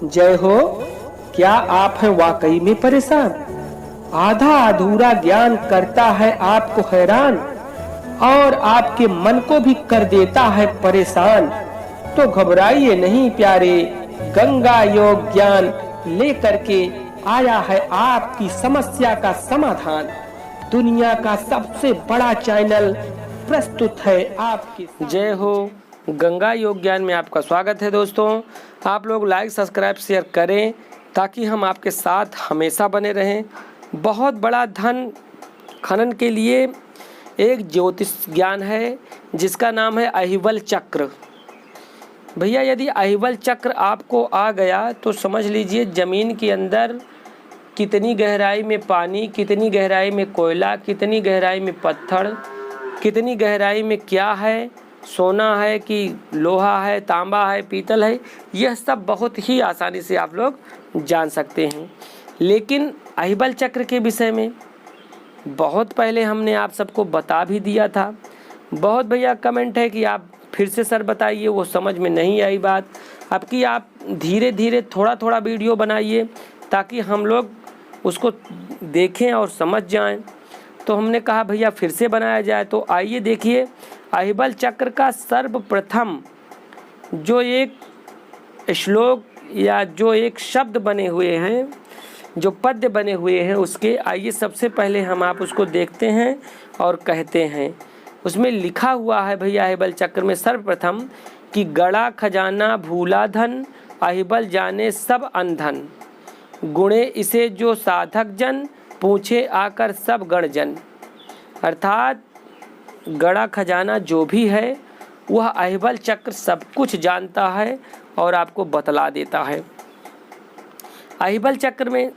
जय हो। क्या आप हैं वाकई में परेशान? आधा अधूरा ज्ञान करता है आपको हैरान और आपके मन को भी कर देता है परेशान। तो घबराइए नहीं प्यारे, गंगा योग ज्ञान लेकर के आया है आपकी समस्या का समाधान। दुनिया का सबसे बड़ा चैनल प्रस्तुत है आपके। जय हो। गंगा योग ज्ञान में आपका स्वागत है दोस्तों। आप लोग लाइक सब्सक्राइब शेयर करें ताकि हम आपके साथ हमेशा बने रहें। बहुत बड़ा धन खनन के लिए एक ज्योतिष ज्ञान है जिसका नाम है अहिवल चक्र। भैया यदि अहिवल चक्र आपको आ गया तो समझ लीजिए ज़मीन के अंदर कितनी गहराई में पानी, कितनी गहराई में कोयला, कितनी गहराई में पत्थर, कितनी गहराई में क्या है, सोना है कि लोहा है, तांबा है, पीतल है, यह सब बहुत ही आसानी से आप लोग जान सकते हैं। लेकिन अहिवल चक्र के विषय में बहुत पहले हमने आप सबको बता भी दिया था। बहुत भैया कमेंट है कि आप फिर से सर बताइए, वो समझ में नहीं आई बात। अब कि आप धीरे धीरे थोड़ा थोड़ा वीडियो बनाइए ताकि हम लोग उसको देखें और समझ जाएं। तो हमने कहा भैया फिर से बनाया जाए। तो आइए देखिए, अहिवल चक्र का सर्वप्रथम जो एक श्लोक या जो एक शब्द बने हुए हैं, जो पद्य बने हुए हैं, उसके आइए सबसे पहले हम आप उसको देखते हैं और कहते हैं। उसमें लिखा हुआ है भैया अहिवल चक्र में सर्वप्रथम कि गड़ा खजाना भूला धन, अहिवल जाने सब अनधन, गुणे इसे जो साधक जन, पूछे आकर सब गणजन। अर्थात गड़ा खजाना जो भी है वह अहिवल चक्र सब कुछ जानता है और आपको बतला देता है। अहिवल चक्र में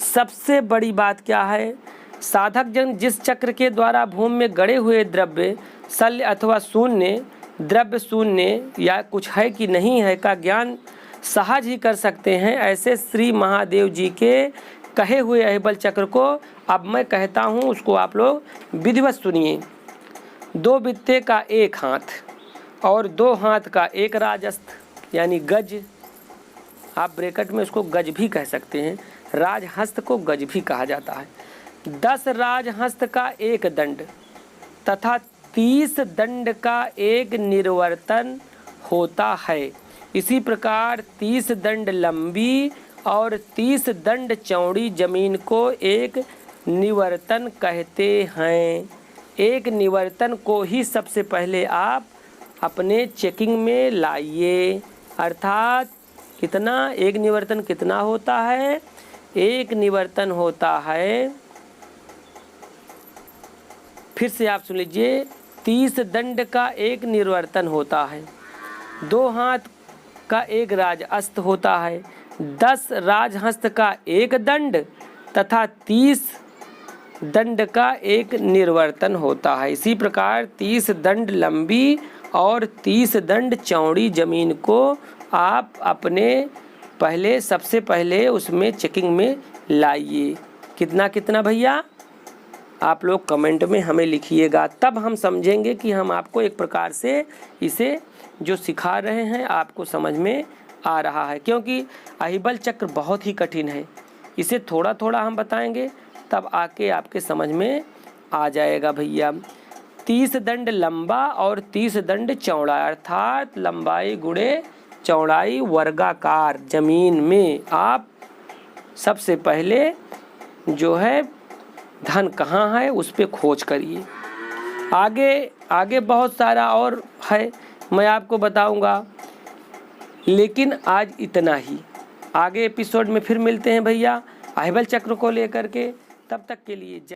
सबसे बड़ी बात क्या है? साधक जन जिस चक्र के द्वारा भूमि में गड़े हुए द्रव्य शल्य अथवा शून्य, द्रव्य शून्य या कुछ है कि नहीं है का ज्ञान सहज ही कर सकते हैं, ऐसे श्री महादेव जी के कहे हुए अहिवल चक्र को अब मैं कहता हूँ, उसको आप लोग विधिवत सुनिए। दो बित्ते का एक हाथ और दो हाथ का एक राजस्थ यानी गज, आप ब्रैकेट में उसको गज भी कह सकते हैं, राजहस्त को गज भी कहा जाता है। 10 राजहस्त का एक दंड तथा 30 दंड का एक निर्वर्तन होता है। इसी प्रकार 30 दंड लंबी और 30 दंड चौड़ी जमीन को एक निवर्तन कहते हैं। एक निवर्तन को ही सबसे पहले आप अपने चेकिंग में लाइए। अर्थात कितना एक निवर्तन कितना होता है? एक निवर्तन होता है, फिर से आप सुन लीजिए, 30 दंड का एक निवर्तन होता है, 2 हाथ का एक राजहस्त होता है, 10 राजहस्त का एक दंड तथा 30 दंड का एक निर्वर्तन होता है। इसी प्रकार 30 दंड लंबी और 30 दंड चौड़ी जमीन को आप अपने पहले सबसे पहले उसमें चेकिंग में लाइए। कितना कितना भैया? आप लोग कमेंट में हमें लिखिएगा, तब हम समझेंगे कि हम आपको एक प्रकार से इसे जो सिखा रहे हैं आपको समझ में आ रहा है। क्योंकि अहिवल चक्र बहुत ही कठिन है, इसे थोड़ा थोड़ा हम बताएंगे तब आके आपके समझ में आ जाएगा भैया। 30 दंड लंबा और 30 दंड चौड़ा, अर्थात लंबाई गुणे चौड़ाई वर्गाकार जमीन में आप सबसे पहले जो है धन कहाँ है उस पे खोज करिए। आगे आगे बहुत सारा और है, मैं आपको बताऊंगा, लेकिन आज इतना ही। आगे एपिसोड में फिर मिलते हैं भैया अहिवल चक्र को लेकर के। तब तक के लिए जय।